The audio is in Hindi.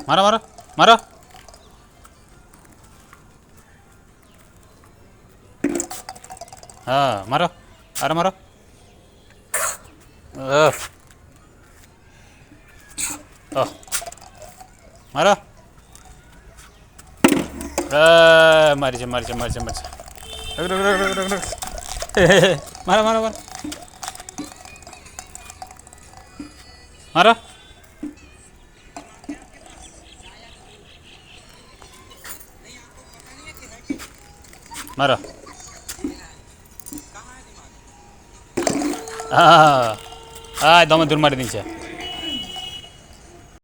मारो मारो मारो। हाँ मारो, अरे मारो। ओह मारो। मर जा मर जा मर जा मर जा। रुक रुक रुक रुक रुक रुक। मारो मारो मारो मारो। मारो। हाँ हाँ दम दूर मारी नीचे।